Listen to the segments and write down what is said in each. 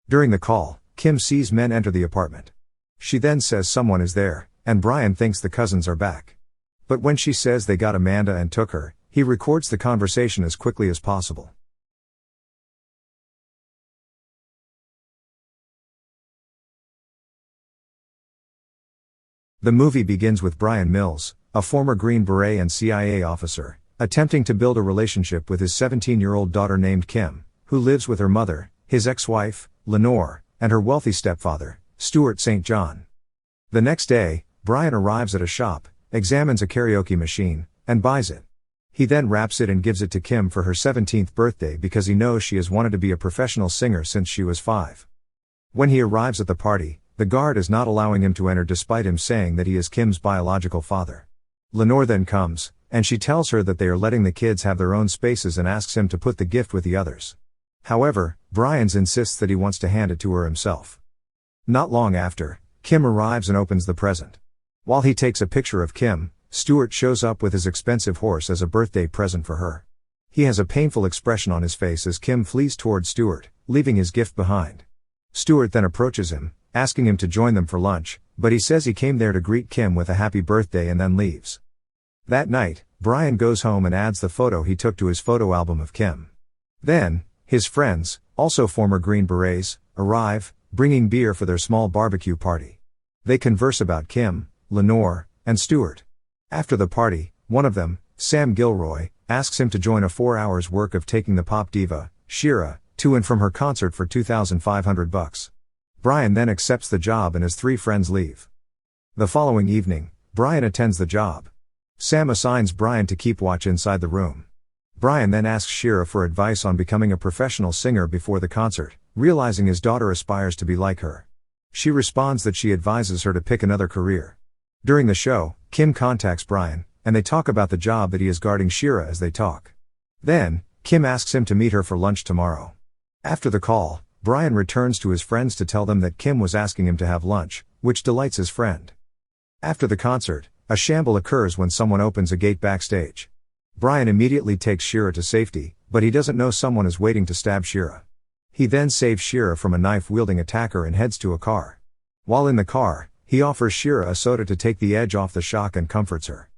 During the call, Kim sees men enter the apartment. She then says someone is there, and Brian thinks the cousins are back. But when she says they got Amanda and took her, he records the conversation as quickly as possible. The movie begins with Brian Mills, a former Green Beret and CIA officer, attempting to build a relationship with his 17-year-old daughter named Kim, who lives with her mother, his ex-wife, Lenore, and her wealthy stepfather, Stuart St. John. The next day, Brian arrives at a shop, examines a karaoke machine, and buys it. He then wraps it and gives it to Kim for her 17th birthday because he knows she has wanted to be a professional singer since she was 5. When he arrives at the party, the guard is not allowing him to enter despite him saying that he is Kim's biological father. Lenore then comes, and she tells her that they are letting the kids have their own spaces and asks him to put the gift with the others. However, Brian insists that he wants to hand it to her himself. Not long after, Kim arrives and opens the present. While he takes a picture of Kim, Stuart shows up with his expensive horse as a birthday present for her. He has a painful expression on his face as Kim flees toward Stuart, leaving his gift behind. Stuart then approaches him, asking him to join them for lunch, but he says he came there to greet Kim with a happy birthday and then leaves. That night, Brian goes home and adds the photo he took to his photo album of Kim. Then, his friends, also former Green Berets, arrive, bringing beer for their small barbecue party. They converse about Kim, Lenore, and Stuart. After the party, one of them, Sam Gilroy, asks him to join a 4 hours work of taking the pop diva, Shira, to and from her concert for $2,500. Brian then accepts the job and his 3 friends leave. The following evening, Brian attends the job. Sam assigns Brian to keep watch inside the room. Brian then asks Shira for advice on becoming a professional singer before the concert, realizing his daughter aspires to be like her. She responds that she advises her to pick another career. During the show, Kim contacts Brian, and they talk about the job that he is guarding Shira as they talk. Then, Kim asks him to meet her for lunch tomorrow. After the call, Brian returns to his friends to tell them that Kim was asking him to have lunch, which delights his friend. After the concert, a shamble occurs when someone opens a gate backstage. Brian immediately takes Shira to safety, but he doesn't know someone is waiting to stab Shira. He then saves Shira from a knife-wielding attacker and heads to a car. While in the car, he offers Shira a soda to take the edge off the shock and comforts her.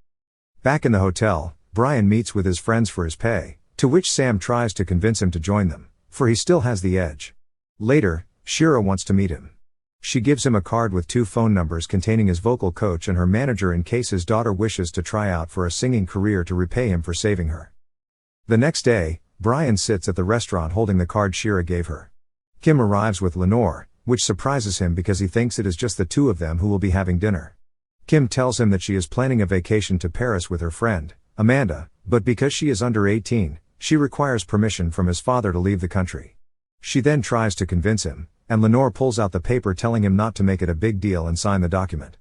Back in the hotel, Brian meets with his friends for his pay, to which Sam tries to convince him to join them, for he still has the edge. Later, Shira wants to meet him. She gives him a card with 2 phone numbers containing his vocal coach and her manager in case his daughter wishes to try out for a singing career to repay him for saving her. The next day, Brian sits at the restaurant holding the card Shira gave her. Kim arrives with Lenore, which surprises him because he thinks it is just the 2 of them who will be having dinner. Kim tells him that she is planning a vacation to Paris with her friend, Amanda, but because she is under 18, she requires permission from his father to leave the country. She then tries to convince him, and Lenore pulls out the paper telling him not to make it a big deal and sign the document.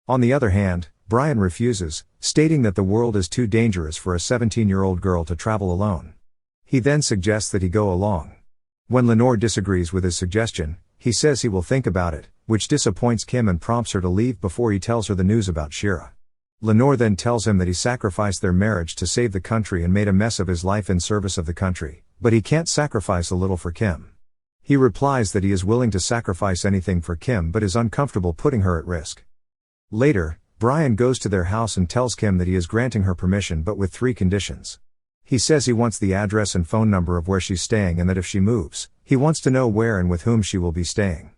On the other hand, Brian refuses, stating that the world is too dangerous for a 17-year-old girl to travel alone. He then suggests that he go along. When Lenore disagrees with his suggestion, he says he will think about it, which disappoints Kim and prompts her to leave before he tells her the news about Shira. Lenore then tells him that he sacrificed their marriage to save the country and made a mess of his life in service of the country, but he can't sacrifice a little for Kim. He replies that he is willing to sacrifice anything for Kim but is uncomfortable putting her at risk. Later, Brian goes to their house and tells Kim that he is granting her permission but with 3 conditions. He says he wants the address and phone number of where she's staying and that if she moves, he wants to know where and with whom she will be staying.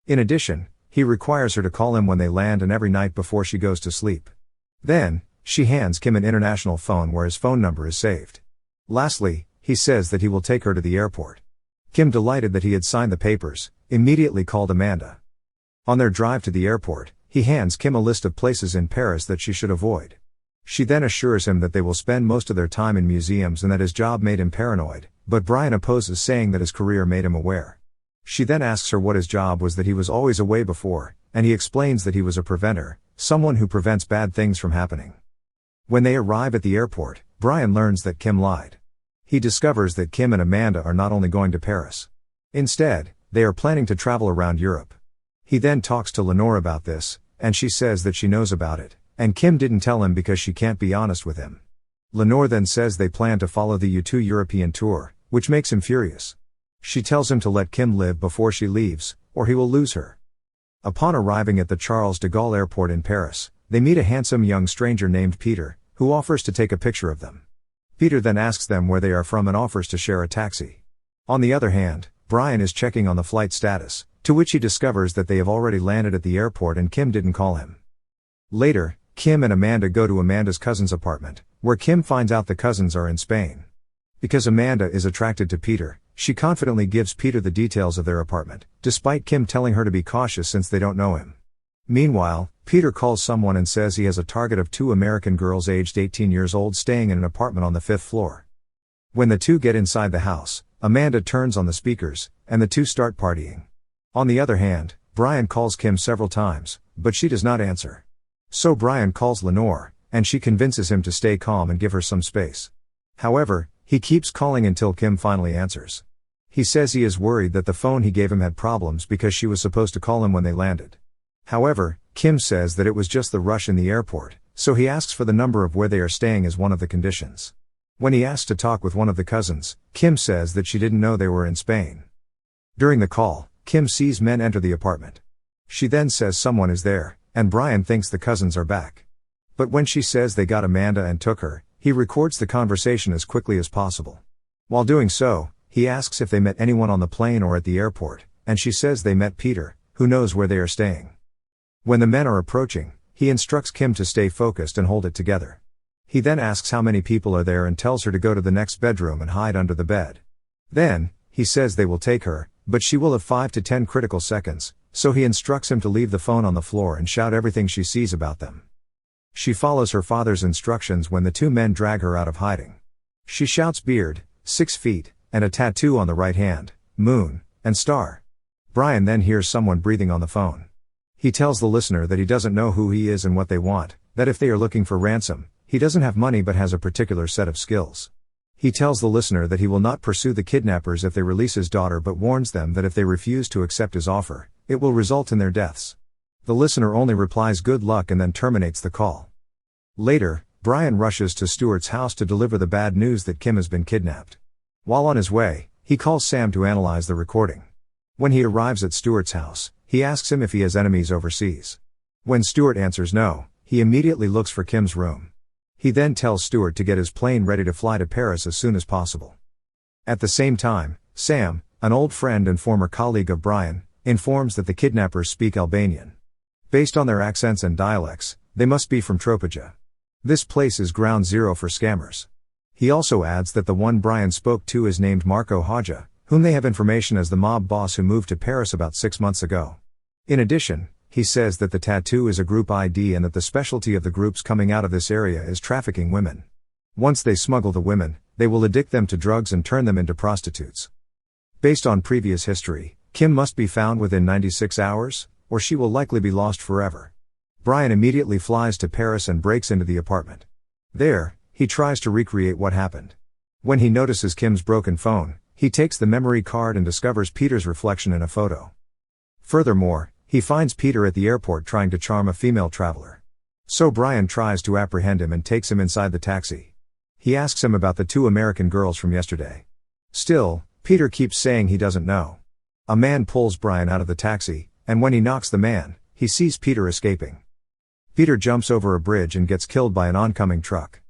In addition, he requires her to call him when they land and every night before she goes to sleep. Then, she hands Kim an international phone where his phone number is saved. Lastly, he says that he will take her to the airport. Kim, delighted that he had signed the papers, immediately called Amanda. On their drive to the airport, he hands Kim a list of places in Paris that she should avoid. She then assures him that they will spend most of their time in museums and that his job made him paranoid, but Brian opposes, saying that his career made him aware. She then asks her what his job was, that he was always away before, and he explains that he was a preventer, someone who prevents bad things from happening. When they arrive at the airport, Brian learns that Kim lied. He discovers that Kim and Amanda are not only going to Paris. Instead, they are planning to travel around Europe. He then talks to Lenore about this, and she says that she knows about it, and Kim didn't tell him because she can't be honest with him. Lenore then says they plan to follow the U2 European tour, which makes him furious. She tells him to let Kim live before she leaves, or he will lose her. Upon arriving at the Charles de Gaulle airport in Paris, they meet a handsome young stranger named Peter, who offers to take a picture of them. Peter then asks them where they are from and offers to share a taxi. On the other hand, Brian is checking on the flight status, to which he discovers that they have already landed at the airport and Kim didn't call him. Later, Kim and Amanda go to Amanda's cousin's apartment, where Kim finds out the cousins are in Spain. Because Amanda is attracted to Peter, she confidently gives Peter the details of their apartment, despite Kim telling her to be cautious since they don't know him. Meanwhile, Peter calls someone and says he has a target of 2 American girls aged 18 years old staying in an apartment on the 5th floor. When the two get inside the house, Amanda turns on the speakers, and the two start partying. On the other hand, Brian calls Kim several times, but she does not answer. So Brian calls Lenore, and she convinces him to stay calm and give her some space. However, he keeps calling until Kim finally answers. He says he is worried that the phone he gave him had problems because she was supposed to call him when they landed. However, Kim says that it was just the rush in the airport, so he asks for the number of where they are staying as one of the conditions. When he asks to talk with one of the cousins, Kim says that she didn't know they were in Spain. During the call, Kim sees men enter the apartment. She then says someone is there, and Brian thinks the cousins are back. But when she says they got Amanda and took her, he records the conversation as quickly as possible. While doing so, he asks if they met anyone on the plane or at the airport, and she says they met Peter, who knows where they are staying. When the men are approaching, he instructs Kim to stay focused and hold it together. He then asks how many people are there and tells her to go to the next bedroom and hide under the bed. Then, he says they will take her, but she will have 5 to 10 critical seconds, so he instructs him to leave the phone on the floor and shout everything she sees about them. She follows her father's instructions when the two men drag her out of hiding. She shouts beard, 6 feet, and a tattoo on the right hand, moon, and star. Brian then hears someone breathing on the phone. He tells the listener that he doesn't know who he is and what they want, that if they are looking for ransom, he doesn't have money but has a particular set of skills. He tells the listener that he will not pursue the kidnappers if they release his daughter but warns them that if they refuse to accept his offer, it will result in their deaths. The listener only replies good luck and then terminates the call. Later, Brian rushes to Stuart's house to deliver the bad news that Kim has been kidnapped. While on his way, he calls Sam to analyze the recording. When he arrives at Stuart's house, he asks him if he has enemies overseas. When Stuart answers no, he immediately looks for Kim's room. He then tells Stuart to get his plane ready to fly to Paris as soon as possible. At the same time, Sam, an old friend and former colleague of Brian, informs that the kidnappers speak Albanian. Based on their accents and dialects, they must be from Tropija. This place is ground zero for scammers. He also adds that the one Brian spoke to is named Marco Haja, whom they have information as the mob boss who moved to Paris about 6 months ago. In addition, he says that the tattoo is a group ID and that the specialty of the groups coming out of this area is trafficking women. Once they smuggle the women, they will addict them to drugs and turn them into prostitutes. Based on previous history, Kim must be found within 96 hours, or she will likely be lost forever. Brian immediately flies to Paris and breaks into the apartment. There, he tries to recreate what happened. When he notices Kim's broken phone, he takes the memory card and discovers Peter's reflection in a photo. Furthermore, he finds Peter at the airport trying to charm a female traveler. So Brian tries to apprehend him and takes him inside the taxi. He asks him about the 2 American girls from yesterday. Still, Peter keeps saying he doesn't know. A man pulls Brian out of the taxi, and when he knocks the man, he sees Peter escaping. Peter jumps over a bridge and gets killed by an oncoming truck.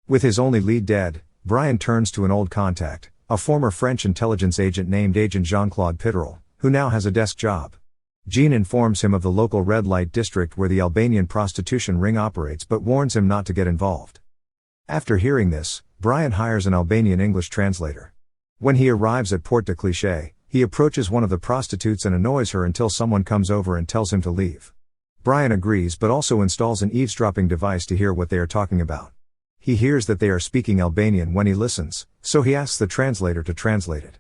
With his only lead dead, Brian turns to an old contact, a former French intelligence agent named Agent Jean-Claude Pitterel, who now has a desk job. Jean informs him of the local red light district where the Albanian prostitution ring operates but warns him not to get involved. After hearing this, Brian hires an Albanian English translator. When he arrives at Porte de Clichy, he approaches one of the prostitutes and annoys her until someone comes over and tells him to leave. Brian agrees but also installs an eavesdropping device to hear what they are talking about. He hears that they are speaking Albanian when he listens, so he asks the translator to translate it.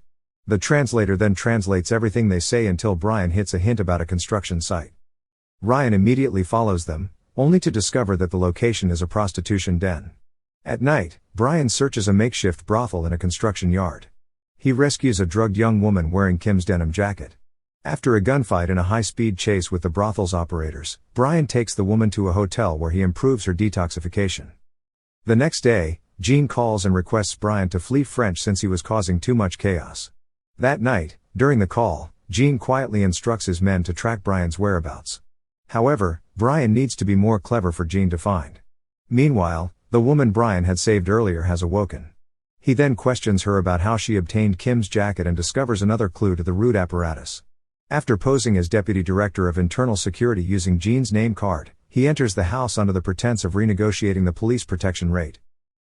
The translator then translates everything they say until Brian hits a hint about a construction site. Ryan immediately follows them, only to discover that the location is a prostitution den. At night, Brian searches a makeshift brothel in a construction yard. He rescues a drugged young woman wearing Kim's denim jacket. After a gunfight in a high-speed chase with the brothel's operators, Brian takes the woman to a hotel where he improves her detoxification. The next day, Jean calls and requests Brian to flee French since he was causing too much chaos. That night, during the call, Gene quietly instructs his men to track Brian's whereabouts. However, Brian needs to be more clever for Gene to find. Meanwhile, the woman Brian had saved earlier has awoken. He then questions her about how she obtained Kim's jacket and discovers another clue to the root apparatus. After posing as Deputy Director of Internal Security using Gene's name card, he enters the house under the pretense of renegotiating the police protection rate.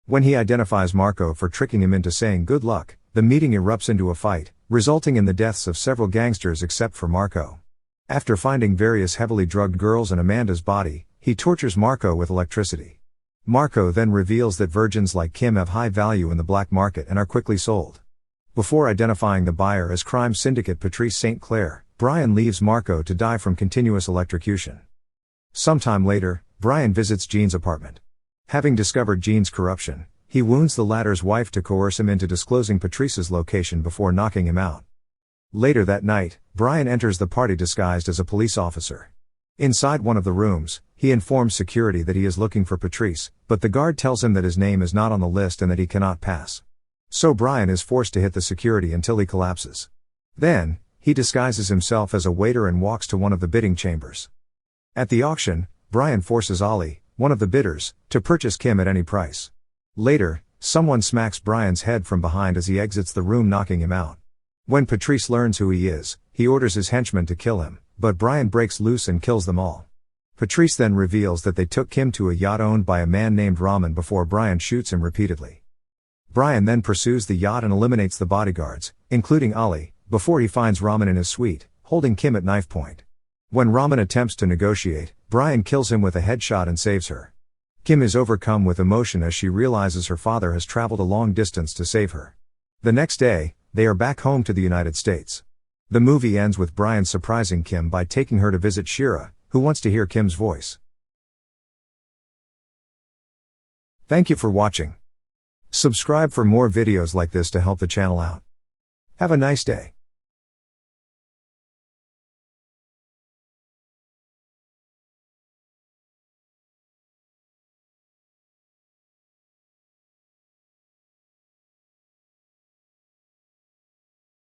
When he identifies Marco for tricking him into saying good luck, the meeting erupts into a fight, resulting in the deaths of several gangsters except for Marco. After finding various heavily drugged girls and Amanda's body, he tortures Marco with electricity. Marco then reveals that virgins like Kim have high value in the black market and are quickly sold. Before identifying the buyer as crime syndicate Patrice St. Clair, Brian leaves Marco to die from continuous electrocution. Sometime later, Brian visits Gene's apartment. Having discovered Gene's corruption, he wounds the latter's wife to coerce him into disclosing Patrice's location before knocking him out. Later that night, Brian enters the party disguised as a police officer. Inside one of the rooms, he informs security that he is looking for Patrice, but the guard tells him that his name is not on the list and that he cannot pass. So Brian is forced to hit the security until he collapses. Then, he disguises himself as a waiter and walks to one of the bidding chambers. At the auction, Brian forces Ollie, one of the bidders, to purchase Kim at any price. Later, someone smacks Brian's head from behind as he exits the room, knocking him out. When Patrice learns who he is, he orders his henchmen to kill him, but Brian breaks loose and kills them all. Patrice then reveals that they took Kim to a yacht owned by a man named Rahman before Brian shoots him repeatedly. Brian then pursues the yacht and eliminates the bodyguards, including Ollie, before he finds Rahman in his suite, holding Kim at knife point. When Rahman attempts to negotiate, Brian kills him with a headshot and saves her. Kim is overcome with emotion as she realizes her father has traveled a long distance to save her. The next day, they are back home to the United States. The movie ends with Brian surprising Kim by taking her to visit Shira, who wants to hear Kim's voice. Thank you for watching. Subscribe for more videos like this to help the channel out. Have a nice day.